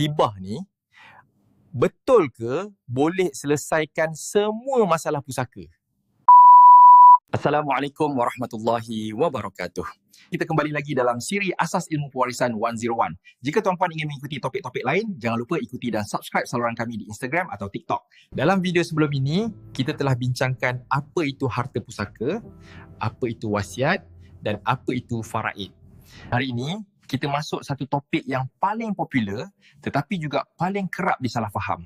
hibah ni betul ke boleh selesaikan semua masalah pusaka? Assalamualaikum warahmatullahi wabarakatuh. Kita kembali lagi dalam siri Asas Ilmu Pewarisan 101. Jika tuan-puan ingin mengikuti topik-topik lain, jangan lupa ikuti dan subscribe saluran kami di Instagram atau TikTok. Dalam video sebelum ini, kita telah bincangkan apa itu harta pusaka, apa itu wasiat dan apa itu faraid. Hari ini, kita masuk satu topik yang paling popular tetapi juga paling kerap disalah faham.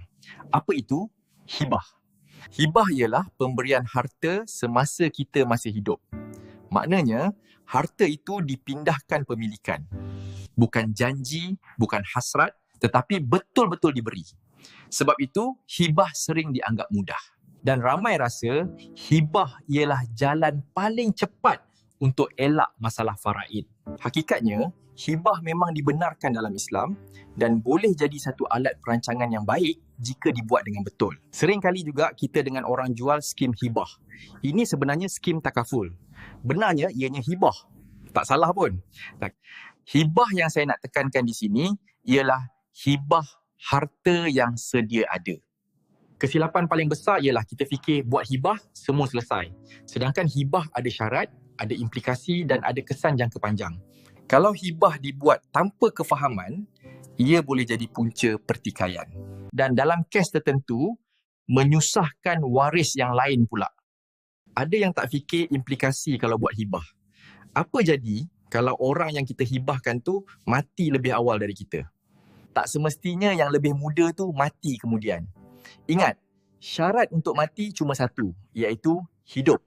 Apa itu? Hibah. Hibah ialah pemberian harta semasa kita masih hidup. Maknanya, harta itu dipindahkan pemilikan. Bukan janji, bukan hasrat, tetapi betul-betul diberi. Sebab itu, hibah sering dianggap mudah. Dan ramai rasa, hibah ialah jalan paling cepat untuk elak masalah faraid. Hakikatnya, hibah memang dibenarkan dalam Islam dan boleh jadi satu alat perancangan yang baik jika dibuat dengan betul. Sering kali juga kita dengan orang jual skim hibah. Ini sebenarnya skim takaful. Benarnya ianya hibah. Tak salah pun. Hibah yang saya nak tekankan di sini ialah hibah harta yang sedia ada. Kesilapan paling besar ialah kita fikir buat hibah semua selesai. Sedangkan hibah ada syarat, ada implikasi dan ada kesan jangka panjang. Kalau hibah dibuat tanpa kefahaman, ia boleh jadi punca pertikaian. Dan dalam kes tertentu, menyusahkan waris yang lain pula. Ada yang tak fikir implikasi kalau buat hibah. Apa jadi kalau orang yang kita hibahkan tu mati lebih awal dari kita? Tak semestinya yang lebih muda tu mati kemudian. Ingat, syarat untuk mati cuma satu, iaitu hidup.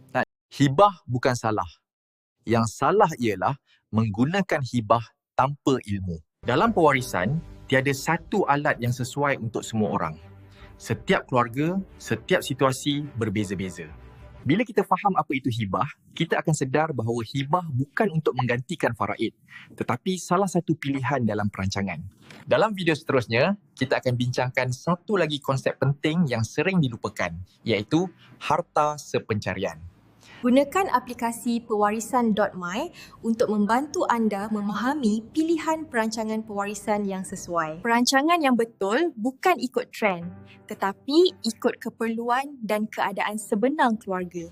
Nah, hibah bukan salah. Yang salah ialah menggunakan hibah tanpa ilmu. Dalam pewarisan, tiada satu alat yang sesuai untuk semua orang. Setiap keluarga, setiap situasi berbeza-beza. Bila kita faham apa itu hibah, kita akan sedar bahawa hibah bukan untuk menggantikan faraid, tetapi salah satu pilihan dalam perancangan. Dalam video seterusnya, kita akan bincangkan satu lagi konsep penting yang sering dilupakan, iaitu harta sepencarian. Gunakan aplikasi pewarisan.my untuk membantu anda memahami pilihan perancangan pewarisan yang sesuai. Perancangan yang betul bukan ikut trend, tetapi ikut keperluan dan keadaan sebenar keluarga.